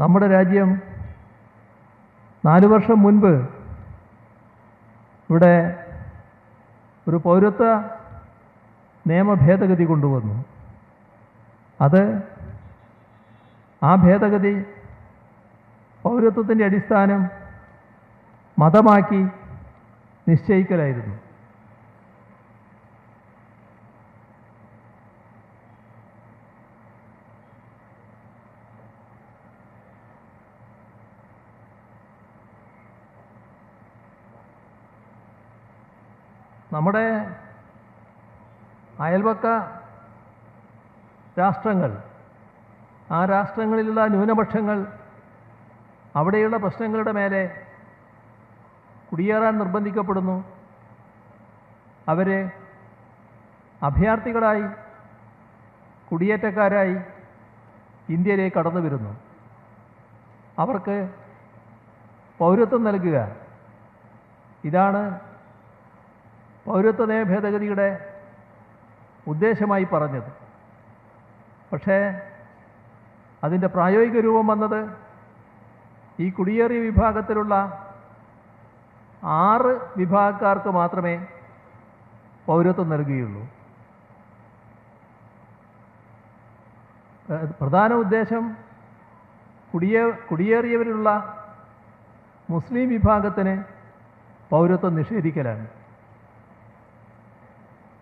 നമ്മുടെ രാജ്യം 4 വർഷം മുൻപ് ഇവിടെ ഒരു പൗരത്വ നിയമ ഭേദഗതി കൊണ്ടുവന്നു. ആ ഭേദഗതി പൗരത്വത്തിൻ്റെ അടിസ്ഥാനം മതമാക്കി നിശ്ചയിക്കലായിരുന്നു. നമ്മുടെ അയൽപക്ക രാഷ്ട്രങ്ങൾ, ആ രാഷ്ട്രങ്ങളിലുള്ള ന്യൂനപക്ഷങ്ങൾ അവിടെയുള്ള പ്രശ്നങ്ങളുടെ മേലെ കുടിയേറാൻ നിർബന്ധിക്കപ്പെടുന്നു. അവരെ അഭയാർത്ഥികളായി, കുടിയേറ്റക്കാരായി ഇന്ത്യയിലേക്ക് കടന്നു വരുന്നു. അവർക്ക് പൗരത്വം നൽകുക, ഇതാണ് പൗരത്വ നിയമ ഭേദഗതിയുടെ ഉദ്ദേശമായി പറഞ്ഞത്. പക്ഷേ അതിൻ്റെ പ്രായോഗിക രൂപം വന്നത് ഈ കുടിയേറിയ വിഭാഗത്തിലുള്ള 6 വിഭാഗക്കാർക്ക് മാത്രമേ പൗരത്വം നൽകുകയുള്ളൂ. പ്രധാന ഉദ്ദേശം കുടിയേറിയവരിലുള്ള മുസ്ലിം വിഭാഗത്തിന് പൗരത്വം നിഷേധിക്കലാണ്.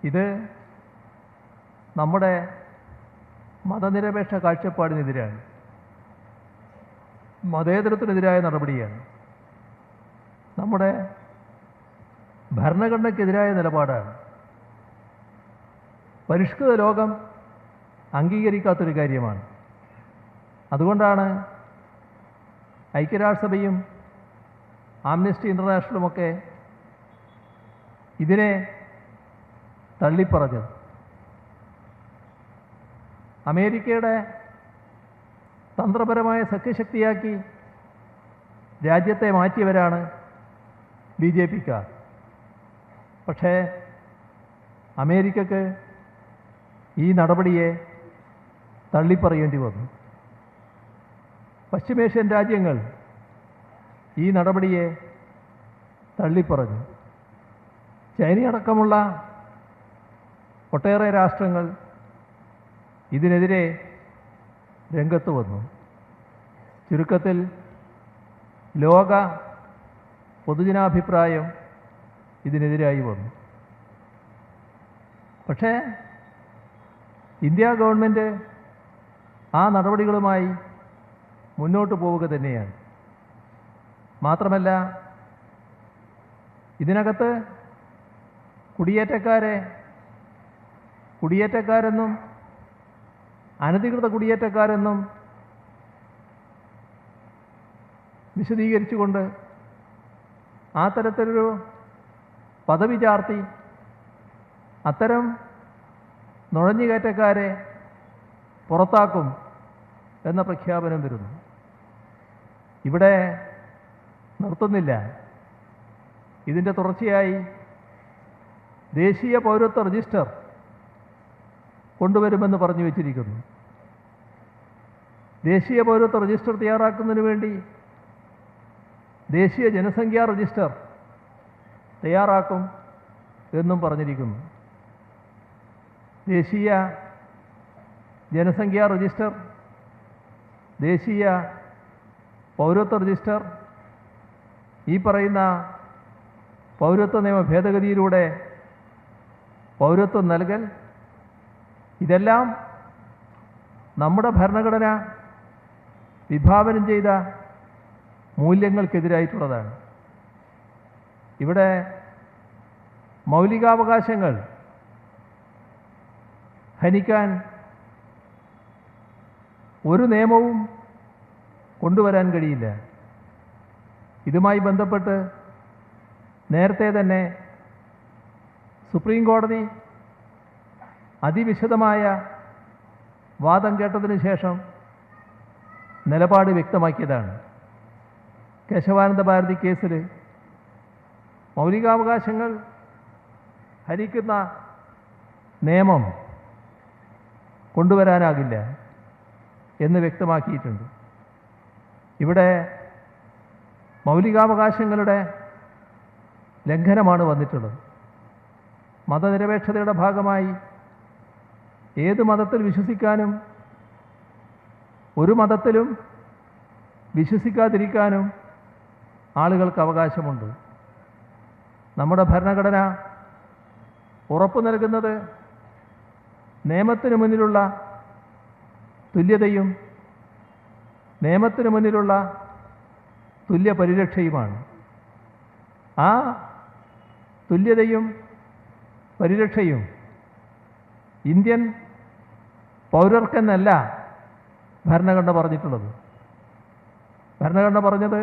ഇത് നമ്മുടെ മതനിരപേക്ഷ കാഴ്ചപ്പാടിനെതിരാണ്, മതേതരത്തിനെതിരായ നടപടിയാണ്, നമ്മുടെ ഭരണഘടനയ്ക്കെതിരായ നിലപാടാണ്. പരിഷ്കൃത ലോകം അംഗീകരിക്കാത്തൊരു കാര്യമാണ്. അതുകൊണ്ടാണ് ഐക്യരാഷ്ട്രസഭയും ആംനസ്റ്റി ഇൻ്റർനാഷണലുമൊക്കെ ഇതിനെ തള്ളിപ്പറഞ്ഞത്. അമേരിക്കയുടെ തന്ത്രപരമായ സഖ്യശക്തിയാക്കി രാജ്യത്തെ മാറ്റിയവരാണ് BJPക്കാർ. പക്ഷേ അമേരിക്കക്ക് ഈ നടപടിയെ തള്ളിപ്പറയേണ്ടി വന്നു. പശ്ചിമേഷ്യൻ രാജ്യങ്ങൾ ഈ നടപടിയെ തള്ളിപ്പറഞ്ഞു. ചൈനയടക്കമുള്ള ഒട്ടേറെ രാഷ്ട്രങ്ങൾ ഇതിനെതിരെ രംഗത്ത് വന്നു. ചുരുക്കത്തിൽ ലോക പൊതുജനാഭിപ്രായം ഇതിനെതിരായി വന്നു. പക്ഷേ ഇന്ത്യ ഗവൺമെൻറ് ആ നടപടികളുമായി മുന്നോട്ട് പോവുക തന്നെയാണ്. മാത്രമല്ല, ഇതിനകത്ത് കുടിയേറ്റക്കാരെന്നും അനധികൃത കുടിയേറ്റക്കാരെന്നും വിശദീകരിച്ചുകൊണ്ട് ആ തരത്തിലൊരു പദവി ചാർത്തി അത്തരം നുഴഞ്ഞുകയറ്റക്കാരെ പുറത്താക്കും എന്ന പ്രഖ്യാപനം വരുന്നു. ഇവിടെ നിർത്തുന്നില്ല. ഇതിൻ്റെ തുടർച്ചയായി ദേശീയ പൗരത്വ രജിസ്റ്റർ കൊണ്ടുവരുമെന്ന് പറഞ്ഞു വച്ചിരിക്കുന്നു. ദേശീയ പൗരത്വ രജിസ്റ്റർ തയ്യാറാക്കുന്നതിന് വേണ്ടി ദേശീയ ജനസംഖ്യാ രജിസ്റ്റർ തയ്യാറാക്കും എന്നും പറഞ്ഞിരിക്കുന്നു. ദേശീയ ജനസംഖ്യാ രജിസ്റ്റർ, ദേശീയ പൗരത്വ രജിസ്റ്റർ, ഈ പറയുന്ന പൗരത്വ നിയമ ഭേദഗതിയിലൂടെ പൗരത്വം നൽകൽ, ഇതെല്ലാം നമ്മുടെ ഭരണഘടന വിഭാവനം ചെയ്ത മൂല്യങ്ങൾക്കെതിരായിട്ടുള്ളതാണ്. ഇവിടെ മൗലികാവകാശങ്ങൾ ഹനിക്കാൻ ഒരു നിയമവും കൊണ്ടുവരാൻ കഴിയില്ല. ഇതുമായി ബന്ധപ്പെട്ട് നേരത്തെ തന്നെ സുപ്രീം കോടതി അതിവിശദമായ വാദം കേട്ടതിന് ശേഷം നിലപാട് വ്യക്തമാക്കിയതാണ്. കേശവാനന്ദ ഭാരതി കേസിൽ മൗലികാവകാശങ്ങൾ ഹനിക്കുന്ന നിയമം കൊണ്ടുവരാനാകില്ല എന്ന് വ്യക്തമാക്കിയിട്ടുണ്ട്. ഇവിടെ മൗലികാവകാശങ്ങളുടെ ലംഘനമാണ് വന്നിട്ടുള്ളത്. മതനിരപേക്ഷതയുടെ ഭാഗമായി ഏത് മതത്തിൽ വിശ്വസിക്കാനും ഒരു മതത്തിലും വിശ്വസിക്കാതിരിക്കാനും ആളുകൾക്ക് അവകാശമുണ്ട്. നമ്മുടെ ഭരണഘടന ഉറപ്പു നൽകുന്നത് നിയമത്തിന് മുന്നിലുള്ള തുല്യതയും നിയമത്തിന് മുന്നിലുള്ള തുല്യ പരിരക്ഷയുമാണ്. ആ തുല്യതയും പരിരക്ഷയും ഇന്ത്യൻ പൗരർക്കെന്നല്ല ഭരണഘടന പറഞ്ഞിട്ടുള്ളത്. ഭരണഘടന പറഞ്ഞത്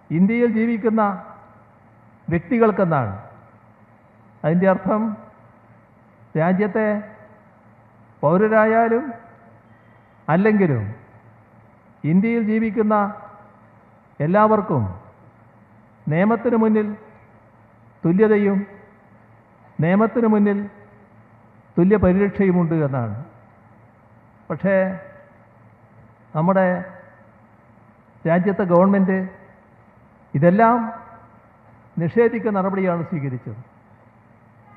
ഇന്ത്യയിൽ ജീവിക്കുന്ന വ്യക്തികൾക്കെന്നാണ്. അതിൻ്റെ അർത്ഥം രാജ്യത്തെ പൗരരായാലും അല്ലെങ്കിലും ഇന്ത്യയിൽ ജീവിക്കുന്ന എല്ലാവർക്കും നിയമത്തിന് മുന്നിൽ തുല്യതയും നിയമത്തിന് മുന്നിൽ തുല്യ പരിരക്ഷയുമുണ്ട് എന്നാണ്. പക്ഷേ നമ്മുടെ രാജ്യത്തെ ഗവൺമെൻറ് ഇതെല്ലാം നിഷേധിക്കുന്ന നടപടിയാണ് സ്വീകരിച്ചത്.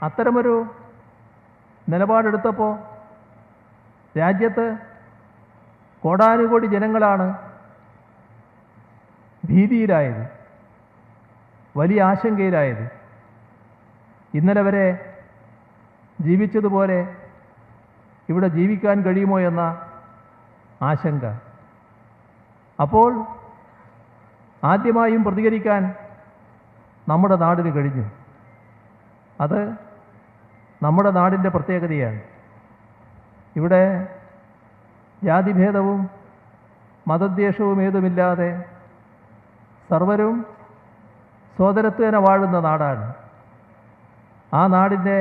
അത്തരമൊരു നിലപാടെടുത്തപ്പോൾ രാജ്യത്ത് കോടാനുകോടി ജനങ്ങളാണ് ഭീതിയിലായത്, വലിയ ആശങ്കയിലായത്. ഇന്നലെ വരെ ജീവിച്ചതുപോലെ ഇവിടെ ജീവിക്കാൻ കഴിയുമോ എന്ന ആശങ്ക. അപ്പോൾ ആദ്യമായും പ്രതികരിക്കാൻ നമ്മുടെ നാടിന് കഴിഞ്ഞു. അത് നമ്മുടെ നാടിൻ്റെ പ്രത്യേകതയാണ്. ഇവിടെ ജാതിഭേദവും മതദ്വേഷവും ഏതുമില്ലാതെ സർവരും സോദരത്വേന വാഴുന്ന നാടാണ്. ആ നാടിൻ്റെ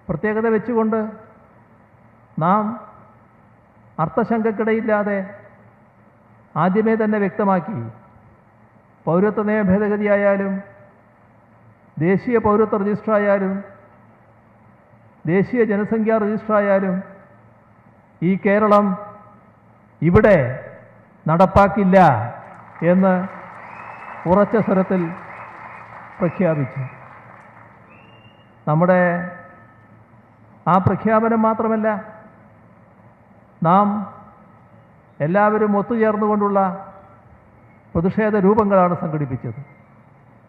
പ്രത്യേകത വെച്ചുകൊണ്ട് നാം അർത്ഥശങ്കക്കിടയില്ലാതെ ആദ്യമേ തന്നെ വ്യക്തമാക്കി, പൗരത്വ നിയമ ഭേദഗതിയായാലും ദേശീയ പൗരത്വ രജിസ്റ്ററായാലും ദേശീയ ജനസംഖ്യാ രജിസ്റ്ററായാലും ഈ കേരളം ഇവിടെ നടപ്പാക്കില്ല എന്ന് ഉറച്ച സ്വരത്തിൽ പ്രഖ്യാപിച്ചു. നമ്മുടെ ആ പ്രഖ്യാപനം മാത്രമല്ല, നാം എല്ലാവരും ഒത്തുചേർന്നുകൊണ്ടുള്ള പ്രതിഷേധ രൂപങ്ങളാണ് സംഘടിപ്പിച്ചത്.